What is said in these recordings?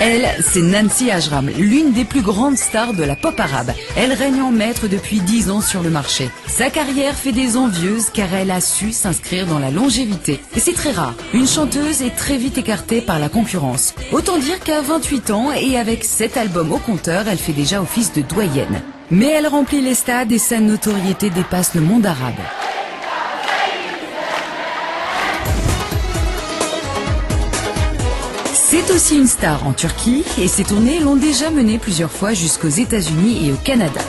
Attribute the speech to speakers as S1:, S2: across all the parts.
S1: Elle, c'est Nancy Ajram, l'une des plus grandes stars de la pop arabe. Elle règne en maître depuis 10 ans sur le marché. Sa carrière fait des envieuses car elle a su s'inscrire dans la longévité. Et c'est très rare. Une chanteuse est très vite écartée par la concurrence. Autant dire qu'à 28 ans et avec 7 albums au compteur, elle fait déjà office de doyenne. Mais elle remplit les stades et sa notoriété dépasse le monde arabe. C'est aussi une star en Turquie et ses tournées l'ont déjà menée plusieurs fois jusqu'aux États-Unis et au Canada.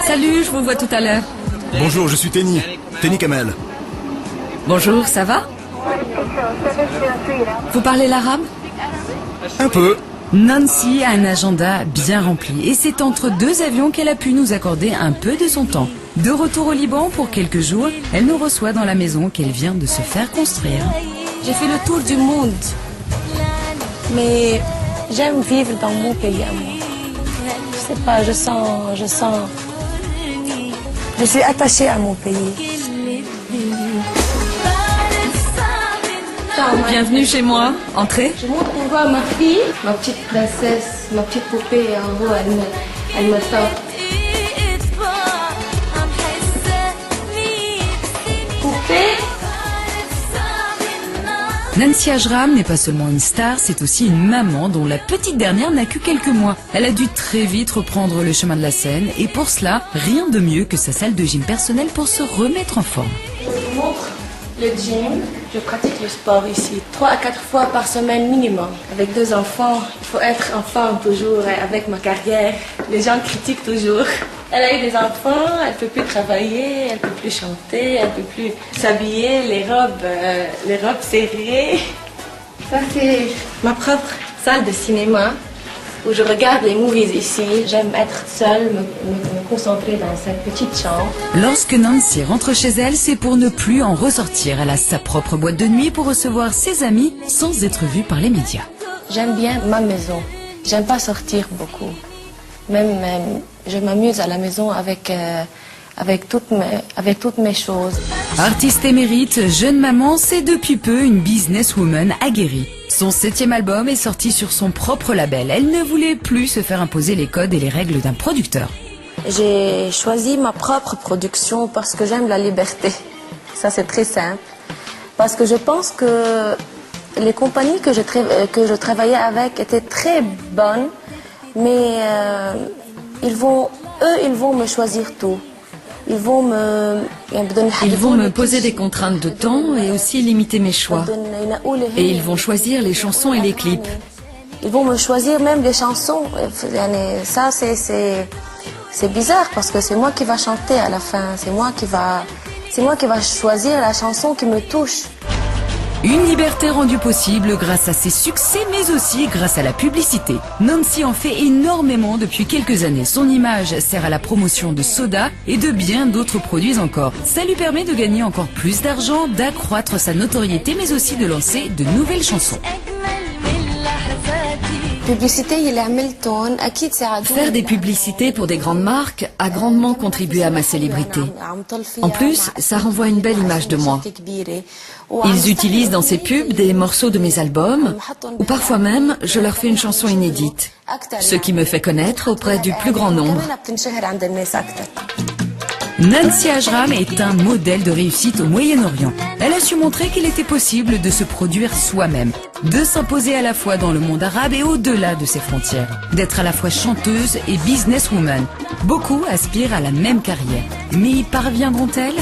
S1: Salut, je vous vois tout à l'heure.
S2: Bonjour, je suis Tenny Kamel.
S1: Bonjour, ça va? Vous parlez l'arabe?
S2: Un peu.
S1: Nancy a un agenda bien rempli et c'est entre 2 avions qu'elle a pu nous accorder un peu de son temps. De retour au Liban pour quelques jours, elle nous reçoit dans la maison qu'elle vient de se faire construire.
S3: J'ai fait le tour du monde. Mais j'aime vivre dans mon pays à moi. Je sais pas, je suis attachée à mon pays.
S1: Bienvenue chez moi. Entrez.
S3: Je montre qu'on voit ma fille, ma petite princesse, ma petite poupée. En gros, elle me tape. Poupée.
S1: Nancy Ajram n'est pas seulement une star, c'est aussi une maman dont la petite dernière n'a que quelques mois. Elle a dû très vite reprendre le chemin de la scène et pour cela, rien de mieux que sa salle de gym personnelle pour se remettre en forme.
S3: Je vous montre le gym. Je pratique le sport ici 3 à 4 fois par semaine minimum. Avec 2 enfants, il faut être en forme toujours. Avec ma carrière, les gens critiquent toujours. Elle a eu des enfants, elle peut plus travailler, elle peut plus chanter, elle peut plus s'habiller, les robes serrées. Ça c'est ma propre salle de cinéma où je regarde les movies ici. J'aime être seule, me concentrer dans cette petite chambre.
S1: Lorsque Nancy rentre chez elle, c'est pour ne plus en ressortir. Elle a sa propre boîte de nuit pour recevoir ses amis sans être vue par les médias.
S3: J'aime bien ma maison. J'aime pas sortir beaucoup. Même je m'amuse à la maison avec toutes mes choses.
S1: Artiste émérite, jeune maman, c'est depuis peu une businesswoman aguerrie. Son 7e album est sorti sur son propre label. Elle ne voulait plus se faire imposer les codes et les règles d'un producteur.
S3: J'ai choisi ma propre production parce que j'aime la liberté. Ça c'est très simple. Parce que je pense que les compagnies que je travaillais avec étaient très bonnes. Mais ils vont me choisir tout. Ils vont me
S1: poser des contraintes de temps et aussi limiter mes choix. Et ils vont choisir les chansons et les clips.
S3: Ils vont me choisir même les chansons. Ça, c'est bizarre parce que c'est moi qui va chanter à la fin. C'est moi qui va choisir la chanson qui me touche.
S1: Une liberté rendue possible grâce à ses succès, mais aussi grâce à la publicité. Nancy en fait énormément depuis quelques années. Son image sert à la promotion de soda et de bien d'autres produits encore. Ça lui permet de gagner encore plus d'argent, d'accroître sa notoriété, mais aussi de lancer de nouvelles chansons.
S4: Faire des publicités pour des grandes marques a grandement contribué à ma célébrité. En plus, ça renvoie une belle image de moi. Ils utilisent dans ces pubs des morceaux de mes albums, ou parfois même, je leur fais une chanson inédite, ce qui me fait connaître auprès du plus grand nombre.
S1: Nancy Ajram est un modèle de réussite au Moyen-Orient. Elle a su montrer qu'il était possible de se produire soi-même, de s'imposer à la fois dans le monde arabe et au-delà de ses frontières, d'être à la fois chanteuse et businesswoman. Beaucoup aspirent à la même carrière. Mais y parviendront-elles ?